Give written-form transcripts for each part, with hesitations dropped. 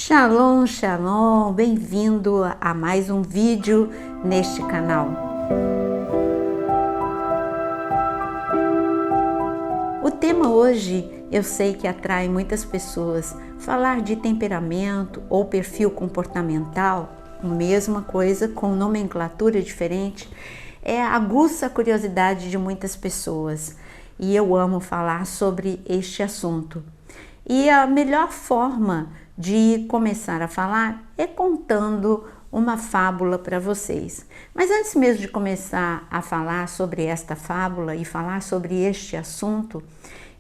Shalom, shalom, bem-vindo a mais um vídeo neste canal. O tema hoje eu sei que atrai muitas pessoas. Falar de temperamento ou perfil comportamental, mesma coisa com nomenclatura diferente, aguça a curiosidade de muitas pessoas. E eu amo falar sobre este assunto. E a melhor forma de começar a falar é contando uma fábula para vocês. Mas antes mesmo de começar a falar sobre esta fábula e falar sobre este assunto,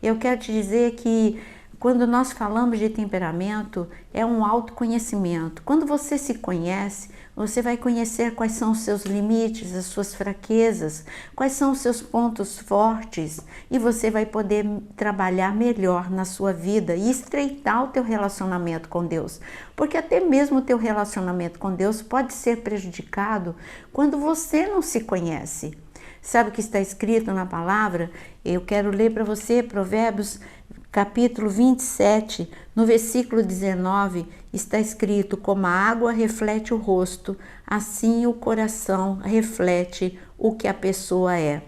eu quero te dizer que quando nós falamos de temperamento, é um autoconhecimento. Quando você se conhece, você vai conhecer quais são os seus limites, as suas fraquezas, quais são os seus pontos fortes, e você vai poder trabalhar melhor na sua vida e estreitar o teu relacionamento com Deus. Porque até mesmo o teu relacionamento com Deus pode ser prejudicado quando você não se conhece. Sabe o que está escrito na palavra? Eu quero ler para você Provérbios capítulo 27, no versículo 19, está escrito: como a água reflete o rosto, assim o coração reflete o que a pessoa é.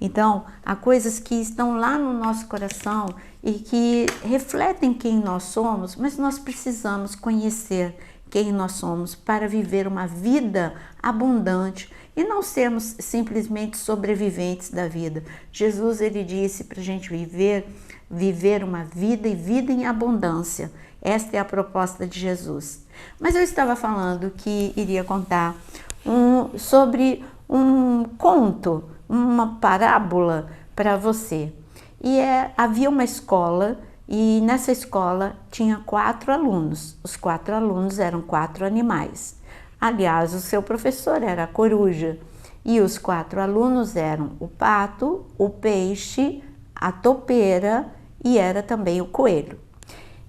Então, há coisas que estão lá no nosso coração e que refletem quem nós somos, mas nós precisamos conhecer quem nós somos para viver uma vida abundante e não sermos simplesmente sobreviventes da vida. Jesus, ele disse para a gente viver uma vida e vida em abundância. Esta é a proposta de Jesus. Mas eu estava falando que iria contar sobre um conto, uma parábola para você. E havia uma escola e nessa escola tinha 4 alunos. Os 4 alunos eram 4 animais. Aliás, o seu professor era a coruja. E os 4 alunos eram o pato, o peixe, a topeira e era também o coelho.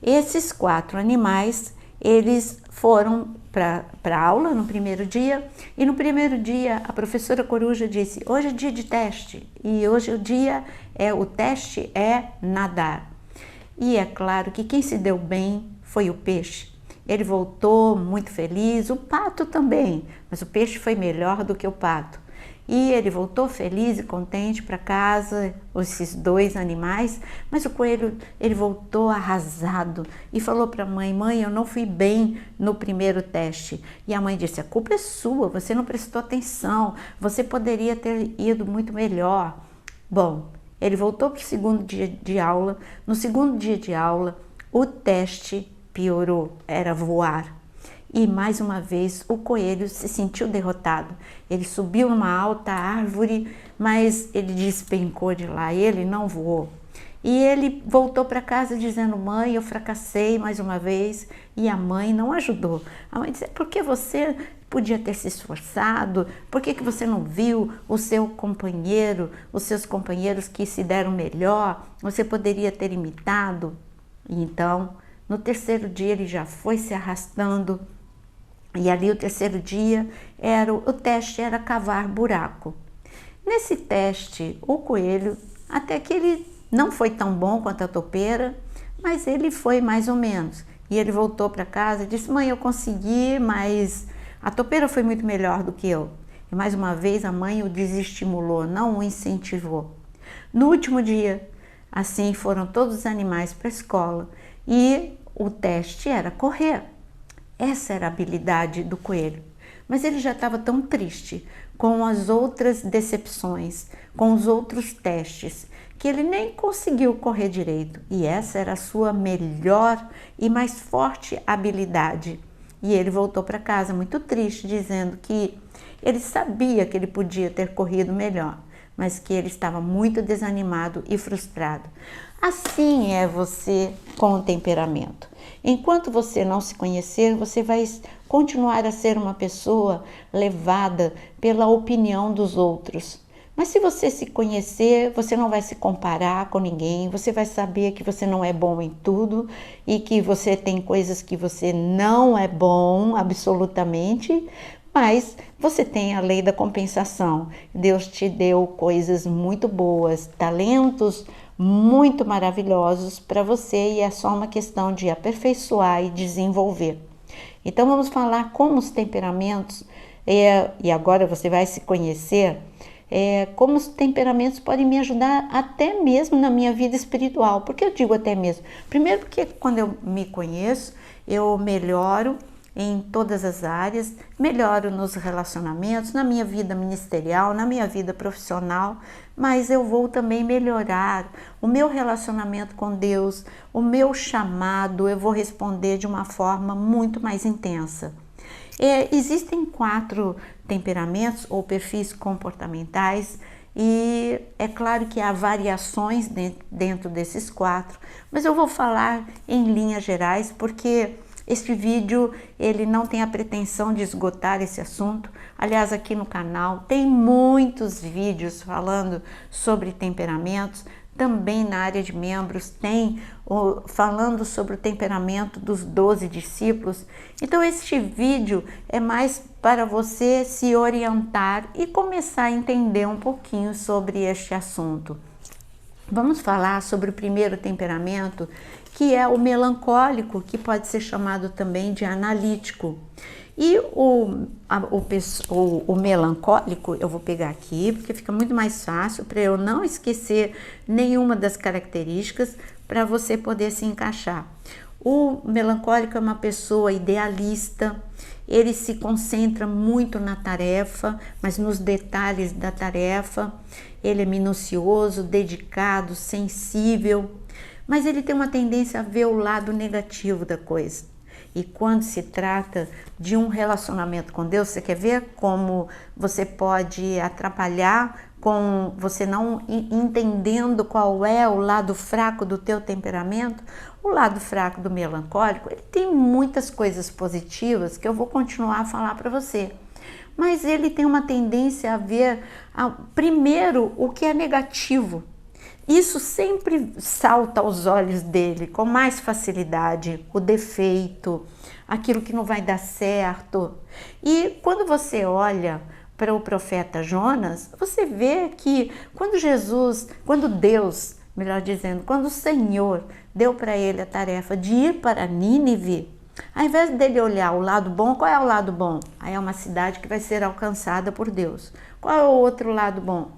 Esses 4 animais, eles foram para a aula no primeiro dia, e no primeiro dia a professora coruja disse: hoje é dia de teste, e hoje o teste é nadar. E é claro que quem se deu bem foi o peixe. Ele voltou muito feliz, o pato também, mas o peixe foi melhor do que o pato. E ele voltou feliz e contente para casa, esses 2 animais, mas o coelho, ele voltou arrasado e falou para a mãe: mãe, eu não fui bem no primeiro teste. E a mãe disse: a culpa é sua, você não prestou atenção, você poderia ter ido muito melhor. Bom, ele voltou para o segundo dia de aula. No segundo dia de aula, o teste piorou, era voar. E mais uma vez o coelho se sentiu derrotado. Ele subiu numa alta árvore, mas ele despencou de lá, ele não voou. E ele voltou para casa dizendo: mãe, eu fracassei mais uma vez. E a mãe não ajudou. A mãe disse: por que você podia ter se esforçado? Por que você não viu o seu companheiro, os seus companheiros que se deram melhor? Você poderia ter imitado. E então, no terceiro dia, ele já foi se arrastando. E ali o terceiro dia, o teste era cavar buraco. Nesse teste, o coelho, até que ele não foi tão bom quanto a topeira, mas ele foi mais ou menos. E ele voltou para casa e disse: mãe, eu consegui, mas a topeira foi muito melhor do que eu. E mais uma vez a mãe o desestimulou, não o incentivou. No último dia, assim foram todos os animais para a escola e o teste era correr. Essa era a habilidade do coelho. Mas ele já estava tão triste com as outras decepções, com os outros testes, que ele nem conseguiu correr direito. E essa era a sua melhor e mais forte habilidade. E ele voltou para casa muito triste, dizendo que ele sabia que ele podia ter corrido melhor, mas que ele estava muito desanimado e frustrado. Assim é você com o temperamento. Enquanto você não se conhecer, você vai continuar a ser uma pessoa levada pela opinião dos outros. Mas se você se conhecer, você não vai se comparar com ninguém, você vai saber que você não é bom em tudo e que você tem coisas que você não é bom absolutamente, mas você tem a lei da compensação. Deus te deu coisas muito boas, talentos muito maravilhosos para você e é só uma questão de aperfeiçoar e desenvolver. Então vamos falar como os temperamentos, e agora você vai se conhecer, como os temperamentos podem me ajudar até mesmo na minha vida espiritual. Por que eu digo até mesmo? Primeiro porque quando eu me conheço, eu melhoro em todas as áreas, melhoro nos relacionamentos, na minha vida ministerial, na minha vida profissional, mas eu vou também melhorar o meu relacionamento com Deus, o meu chamado, eu vou responder de uma forma muito mais intensa. Existem 4 temperamentos ou perfis comportamentais e é claro que há variações dentro desses 4, mas eu vou falar em linhas gerais porque este vídeo ele não tem a pretensão de esgotar esse assunto. Aliás, aqui no canal tem muitos vídeos falando sobre temperamentos. Também na área de membros tem falando sobre o temperamento dos 12 discípulos. Então este vídeo é mais para você se orientar e começar a entender um pouquinho sobre este assunto. Vamos falar sobre o primeiro temperamento, que é o melancólico, que pode ser chamado também de analítico. E o melancólico, eu vou pegar aqui, porque fica muito mais fácil para eu não esquecer nenhuma das características para você poder se encaixar. O melancólico é uma pessoa idealista, ele se concentra muito na tarefa, mas nos detalhes da tarefa. Ele é minucioso, dedicado, sensível, mas ele tem uma tendência a ver o lado negativo da coisa. E quando se trata de um relacionamento com Deus, você quer ver como você pode atrapalhar com você não entendendo qual é o lado fraco do teu temperamento? O lado fraco do melancólico, ele tem muitas coisas positivas que eu vou continuar a falar para você. Mas ele tem uma tendência a ver primeiro o que é negativo. Isso sempre salta aos olhos dele com mais facilidade, o defeito, aquilo que não vai dar certo. E quando você olha para o profeta Jonas, você vê que quando Deus, melhor dizendo, quando o Senhor deu para ele a tarefa de ir para Nínive, ao invés dele olhar o lado bom, qual é o lado bom? Aí é uma cidade que vai ser alcançada por Deus. Qual é o outro lado bom?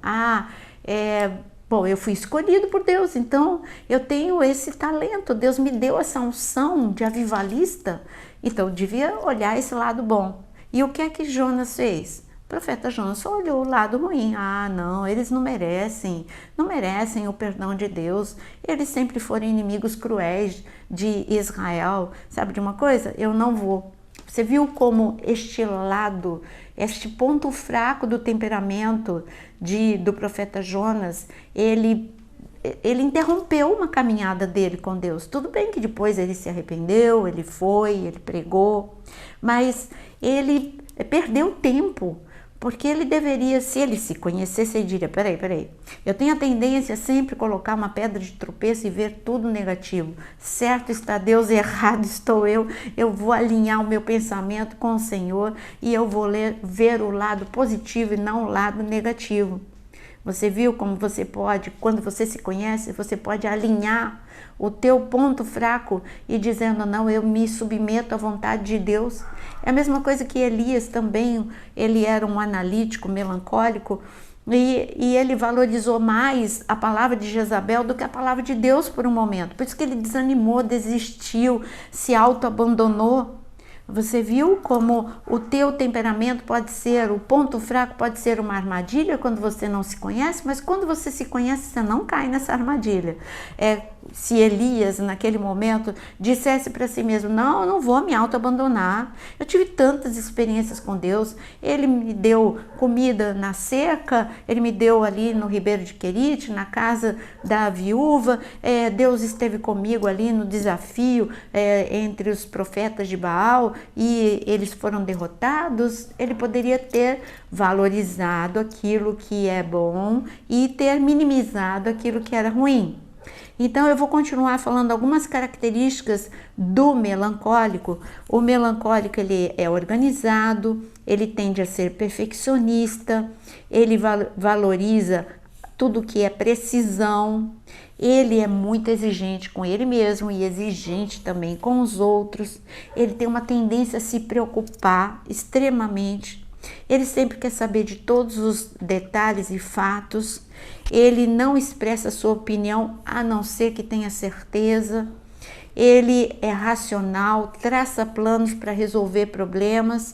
Bom, eu fui escolhido por Deus, então eu tenho esse talento, Deus me deu essa unção de avivalista, então eu devia olhar esse lado bom. E o que é que Jonas fez? O profeta Jonas só olhou o lado ruim. Não, eles não merecem o perdão de Deus, eles sempre foram inimigos cruéis de Israel. Sabe de uma coisa? Eu não vou. Você viu como este lado, este ponto fraco do temperamento do profeta Jonas, ele interrompeu uma caminhada dele com Deus. Tudo bem que depois ele se arrependeu, ele pregou, mas ele perdeu tempo, porque ele deveria, se ele se conhecesse, ele diria, peraí, eu tenho a tendência a sempre colocar uma pedra de tropeço e ver tudo negativo. Certo está Deus, errado estou eu vou alinhar o meu pensamento com o Senhor e eu vou ver o lado positivo e não o lado negativo. Você viu como você pode, quando você se conhece, você pode alinhar o teu ponto fraco e dizendo, não, eu me submeto à vontade de Deus. É a mesma coisa que Elias também, ele era um analítico, melancólico, e ele valorizou mais a palavra de Jezabel do que a palavra de Deus por um momento. Por isso que ele desanimou, desistiu, se auto-abandonou. Você viu como o teu temperamento pode ser, o ponto fraco pode ser uma armadilha quando você não se conhece, mas quando você se conhece, você não cai nessa armadilha. Se Elias, naquele momento, dissesse para si mesmo, não, eu não vou me auto-abandonar, eu tive tantas experiências com Deus, Ele me deu comida na seca, Ele me deu ali no Ribeiro de Querite, na casa da viúva, Deus esteve comigo ali no desafio entre os profetas de Baal e eles foram derrotados. Ele poderia ter valorizado aquilo que é bom e ter minimizado aquilo que era ruim. Então eu vou continuar falando algumas características do melancólico. O melancólico, ele é organizado, ele tende a ser perfeccionista, ele valoriza tudo que é precisão. Ele é muito exigente com ele mesmo e exigente também com os outros. Ele tem uma tendência a se preocupar extremamente. Ele sempre quer saber de todos os detalhes e fatos. Ele não expressa sua opinião a não ser que tenha certeza. Ele é racional, traça planos para resolver problemas.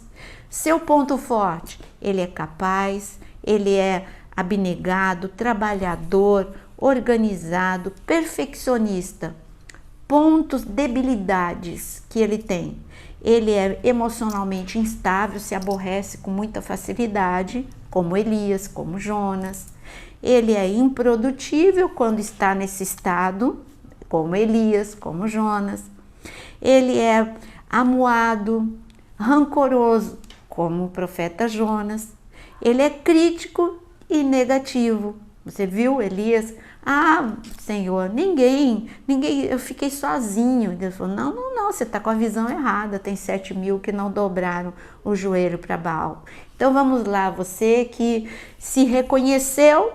Seu ponto forte, ele é capaz, ele é abnegado, trabalhador, organizado, perfeccionista. Pontos, debilidades que ele tem. Ele é emocionalmente instável, se aborrece com muita facilidade, como Elias, como Jonas. Ele é improdutível quando está nesse estado, como Elias, como Jonas. Ele é amuado, rancoroso, como o profeta Jonas. Ele é crítico e negativo. Você viu Elias? Ah, Senhor, ninguém, eu fiquei sozinho. Deus falou, não, você está com a visão errada, tem 7.000 que não dobraram o joelho para Baal. Então vamos lá, você que se reconheceu,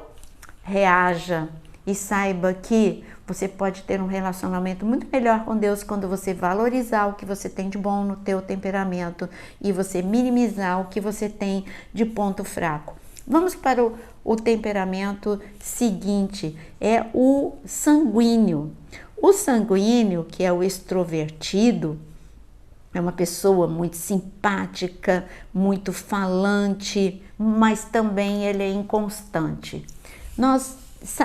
reaja e saiba que você pode ter um relacionamento muito melhor com Deus quando você valorizar o que você tem de bom no teu temperamento e você minimizar o que você tem de ponto fraco. Vamos para o temperamento seguinte, é o sanguíneo. O sanguíneo, que é o extrovertido, é uma pessoa muito simpática, muito falante, mas também ele é inconstante.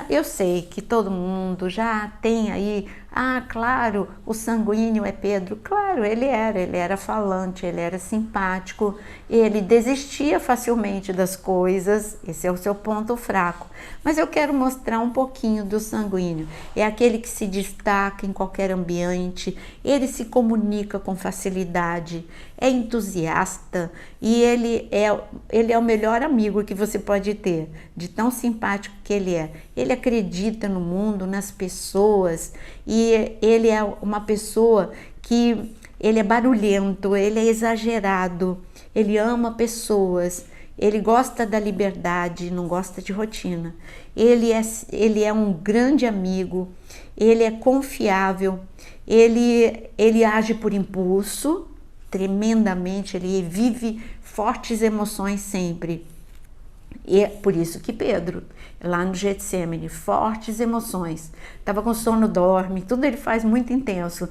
Eu sei que todo mundo já tem aí, claro, o sanguíneo é Pedro. Claro, ele era falante, ele era simpático, ele desistia facilmente das coisas, esse é o seu ponto fraco. Mas eu quero mostrar um pouquinho do sanguíneo. É aquele que se destaca em qualquer ambiente, ele se comunica com facilidade, é entusiasta e ele é o melhor amigo que você pode ter, de tão simpático que ele é. Ele acredita no mundo, nas pessoas, e ele é uma pessoa que ele é barulhento, ele é exagerado, ele ama pessoas, ele gosta da liberdade, não gosta de rotina. Ele é um grande amigo, ele é confiável, ele age por impulso, tremendamente, ele vive fortes emoções sempre. E é por isso que Pedro, lá no Getsemane, fortes emoções, estava com sono, dorme, tudo ele faz muito intenso,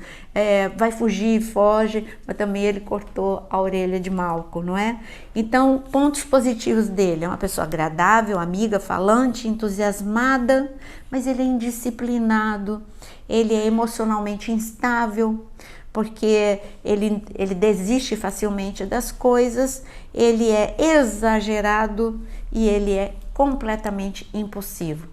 vai fugir, foge, mas também ele cortou a orelha de Malco, não é? Então, pontos positivos dele, é uma pessoa agradável, amiga, falante, entusiasmada, mas ele é indisciplinado, ele é emocionalmente instável, porque ele desiste facilmente das coisas, ele é exagerado e ele é completamente impulsivo.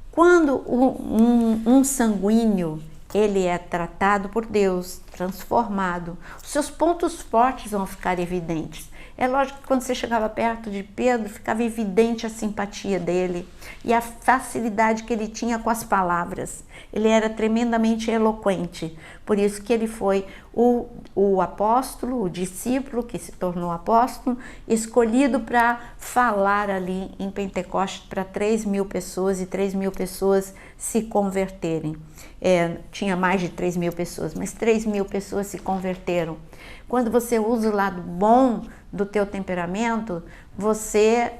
Quando um sanguíneo ele é tratado por Deus, transformado, os seus pontos fortes vão ficar evidentes. É lógico que quando você chegava perto de Pedro, ficava evidente a simpatia dele e a facilidade que ele tinha com as palavras. Ele era tremendamente eloquente, por isso que ele foi o apóstolo, o discípulo que se tornou apóstolo, escolhido para falar ali em Pentecostes para 3.000 pessoas e 3.000 pessoas se converterem. Tinha mais de 3.000 pessoas, mas 3.000 pessoas se converteram. Quando você usa o lado bom do teu temperamento, você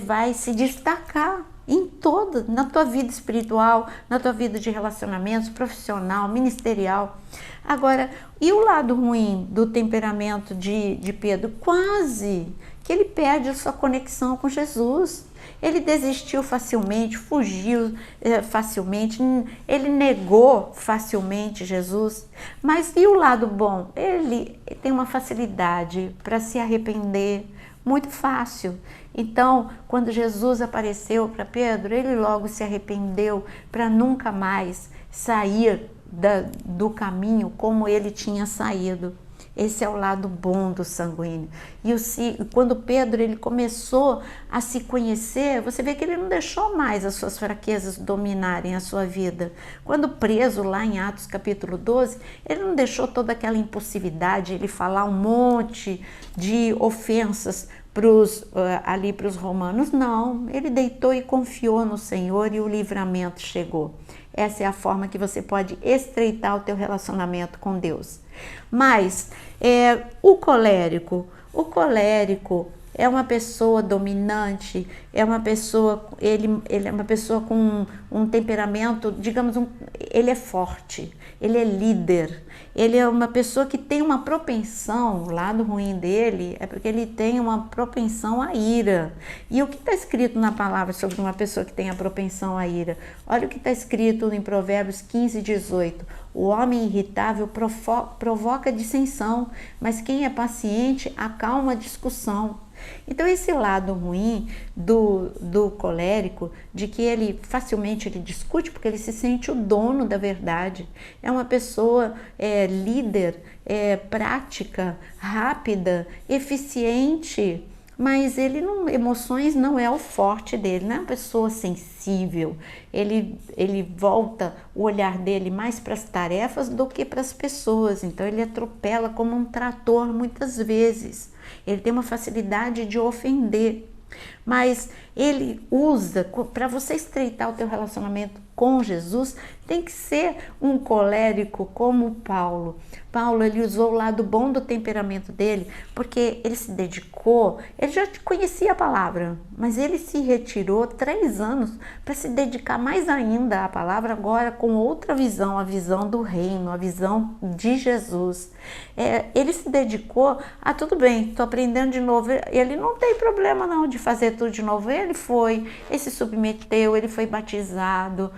vai se destacar em toda, na tua vida espiritual, na tua vida de relacionamentos, profissional, ministerial. Agora, e o lado ruim do temperamento de Pedro? Quase que ele perde a sua conexão com Jesus. Ele desistiu facilmente, fugiu facilmente, ele negou facilmente Jesus. Mas e o lado bom? Ele tem uma facilidade para se arrepender, muito fácil. Então, quando Jesus apareceu para Pedro, ele logo se arrependeu para nunca mais sair do caminho como ele tinha saído. Esse é o lado bom do sanguíneo. E quando Pedro ele começou a se conhecer, você vê que ele não deixou mais as suas fraquezas dominarem a sua vida. Quando preso lá em Atos capítulo 12, ele não deixou toda aquela impulsividade, ele falar um monte de ofensas ali para os romanos, não, ele deitou e confiou no Senhor e o livramento chegou. Essa é a forma que você pode estreitar o teu relacionamento com Deus. Mas o colérico é uma pessoa dominante, é uma pessoa, ele é uma pessoa com um temperamento, digamos, ele é forte, ele é líder, ele é uma pessoa que tem uma propensão, o lado ruim dele é porque ele tem uma propensão à ira. E o que está escrito na palavra sobre uma pessoa que tem a propensão à ira? Olha o que está escrito em Provérbios 15, 18. O homem irritável provoca dissensão, mas quem é paciente acalma a discussão. Então esse lado ruim do colérico, de que ele facilmente discute porque ele se sente o dono da verdade, é uma pessoa líder, prática, rápida, eficiente, mas emoções não é o forte dele, não é uma pessoa sensível, ele volta o olhar dele mais para as tarefas do que para as pessoas, então ele atropela como um trator muitas vezes, ele tem uma facilidade de ofender, mas ele usa, para você estreitar o teu relacionamento com Jesus, tem que ser um colérico como Paulo. Paulo, ele usou o lado bom do temperamento dele, porque ele se dedicou, ele já conhecia a palavra, mas ele se retirou 3 anos para se dedicar mais ainda à palavra, agora com outra visão, a visão do reino, a visão de Jesus. Ele se dedicou a tudo bem, estou aprendendo de novo, ele não tem problema não de fazer tudo de novo, ele se submeteu, ele foi batizado.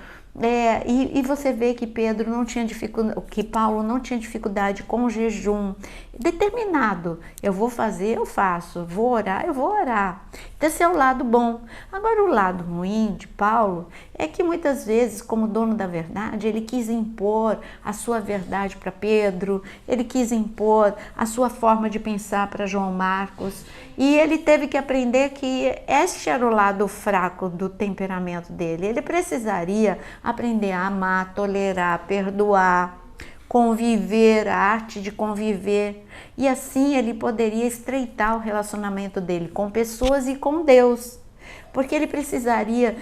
E você vê que Paulo não tinha dificuldade com o jejum, determinado, eu vou fazer, eu faço, vou orar, eu vou orar. Então esse é o lado bom. Agora o lado ruim de Paulo é que muitas vezes, como dono da verdade, ele quis impor a sua verdade para Pedro, ele quis impor a sua forma de pensar para João Marcos, e ele teve que aprender que este era o lado fraco do temperamento dele. Ele precisaria aprender a amar, tolerar, perdoar, conviver, a arte de conviver, e assim ele poderia estreitar o relacionamento dele com pessoas e com Deus, porque ele precisaria,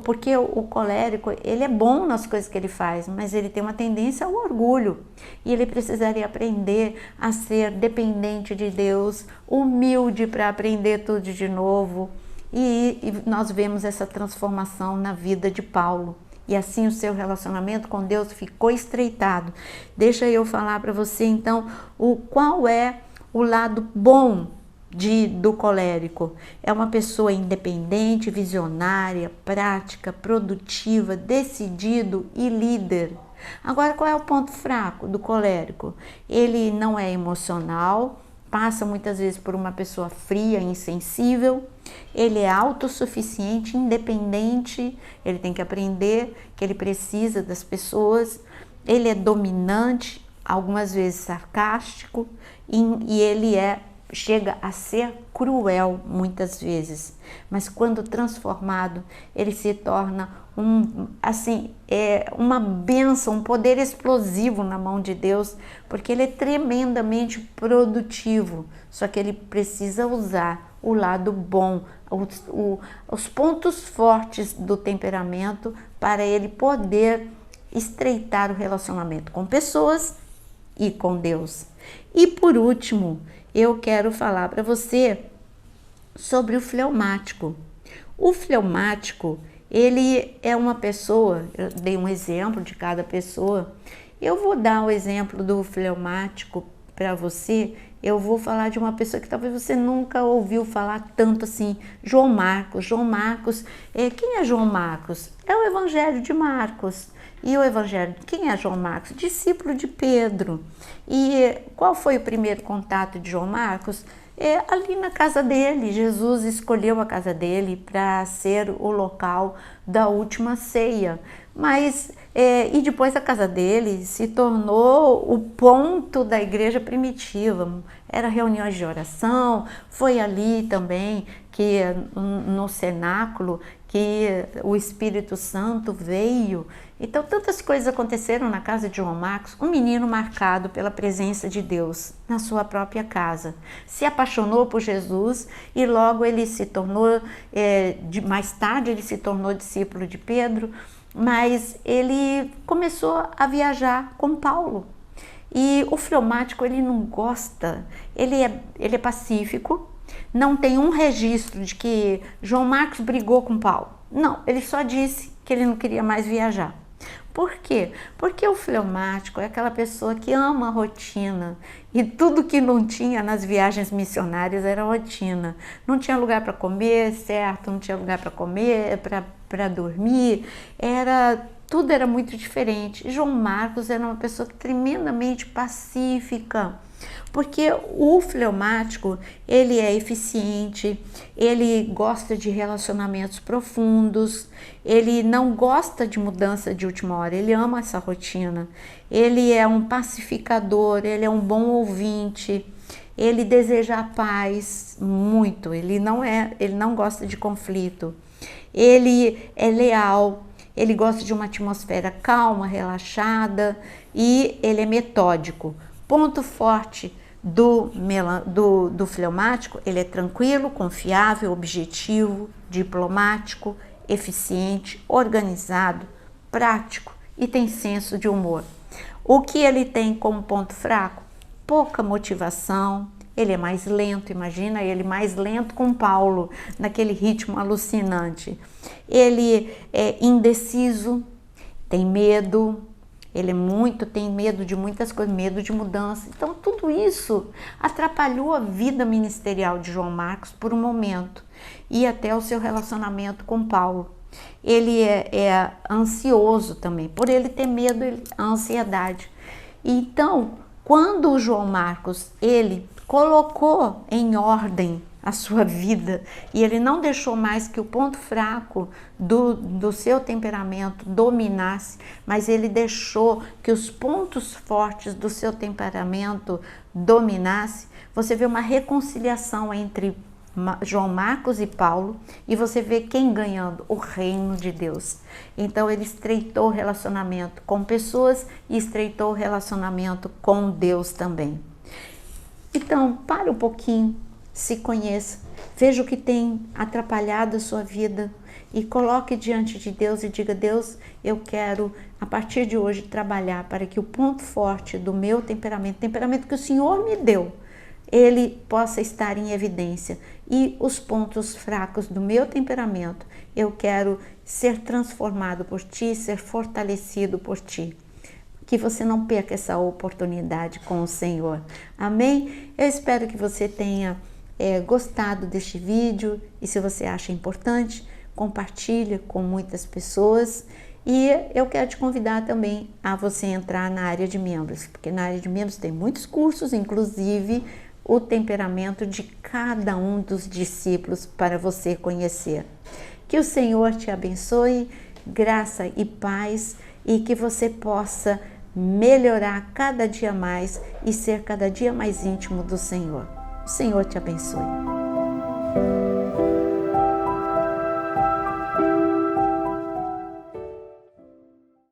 porque o colérico, ele é bom nas coisas que ele faz, mas ele tem uma tendência ao orgulho, e ele precisaria aprender a ser dependente de Deus, humilde para aprender tudo de novo, e nós vemos essa transformação na vida de Paulo. E assim o seu relacionamento com Deus ficou estreitado. Deixa eu falar para você então qual é o lado bom do colérico. É uma pessoa independente, visionária, prática, produtiva, decidido e líder. Agora, qual é o ponto fraco do colérico? Ele não é emocional, passa muitas vezes por uma pessoa fria, insensível, ele é autossuficiente, independente, ele tem que aprender que ele precisa das pessoas, ele é dominante, algumas vezes sarcástico, e ele chega a ser cruel muitas vezes, mas quando transformado, ele se torna uma bênção, um poder explosivo na mão de Deus, porque ele é tremendamente produtivo, só que ele precisa usar o lado bom, os pontos fortes do temperamento para ele poder estreitar o relacionamento com pessoas e com Deus. E por último, eu quero falar para você sobre o fleumático. O fleumático, ele é uma pessoa, eu dei um exemplo de cada pessoa, eu vou dar o exemplo do fleumático para você. Eu vou falar de uma pessoa que talvez você nunca ouviu falar tanto assim, João Marcos. João Marcos, quem é João Marcos? É o Evangelho de Marcos. E o Evangelho, quem é João Marcos? Discípulo de Pedro. E qual foi o primeiro contato de João Marcos? Ali na casa dele. Jesus escolheu a casa dele para ser o local da última ceia. Mas, e depois a casa dele se tornou o ponto da igreja primitiva. Era reuniões de oração, foi ali também no cenáculo que o Espírito Santo veio Então, tantas coisas aconteceram na casa de João Marcos, um menino marcado pela presença de Deus na sua própria casa. Se apaixonou por Jesus e logo ele se tornou, mais tarde ele se tornou discípulo de Pedro, mas ele começou a viajar com Paulo. E o fleumático, ele não gosta, ele é pacífico, não tem um registro de que João Marcos brigou com Paulo. Não, ele só disse que ele não queria mais viajar. Por quê? Porque o fleumático é aquela pessoa que ama a rotina e tudo que não tinha nas viagens missionárias era rotina. Não tinha lugar para comer, certo? Não tinha lugar para comer, para dormir, tudo era muito diferente. João Marcos era uma pessoa tremendamente pacífica, porque o fleumático, ele é eficiente, ele gosta de relacionamentos profundos, ele não gosta de mudança de última hora, ele ama essa rotina, ele é um pacificador, ele é um bom ouvinte, ele deseja a paz muito, ele não gosta de conflito, ele é leal, ele gosta de uma atmosfera calma, relaxada e ele é metódico. Ponto forte do fleumático, ele é tranquilo, confiável, objetivo, diplomático, eficiente, organizado, prático e tem senso de humor. O que ele tem como ponto fraco? Pouca motivação, ele é mais lento, imagina ele mais lento com Paulo, naquele ritmo alucinante. Ele é indeciso, tem medo, tem medo de muitas coisas, medo de mudança. Então, tudo isso atrapalhou a vida ministerial de João Marcos por um momento e até o seu relacionamento com Paulo. Ele é ansioso também, por ele ter medo, a ansiedade. Então, quando o João Marcos, ele colocou em ordem a sua vida e ele não deixou mais que o ponto fraco do seu temperamento dominasse, mas ele deixou que os pontos fortes do seu temperamento dominasse, você vê uma reconciliação entre João Marcos e Paulo e você vê quem ganhando? O reino de Deus. Então ele estreitou o relacionamento com pessoas e estreitou o relacionamento com Deus também. Então, para um pouquinho, se conheça, veja o que tem atrapalhado a sua vida e coloque diante de Deus e diga: Deus, eu quero a partir de hoje trabalhar para que o ponto forte do meu temperamento que o Senhor me deu, ele possa estar em evidência, e os pontos fracos do meu temperamento, eu quero ser transformado por Ti, ser fortalecido por Ti. Que você não perca essa oportunidade com o Senhor. Amém? Eu espero que você tenha gostado deste vídeo e se você acha importante, compartilhe com muitas pessoas. E eu quero te convidar também a você entrar na área de membros, porque na área de membros tem muitos cursos, inclusive o temperamento de cada um dos discípulos para você conhecer. Que o Senhor te abençoe, graça e paz, e que você possa melhorar cada dia mais e ser cada dia mais íntimo do Senhor. O Senhor te abençoe.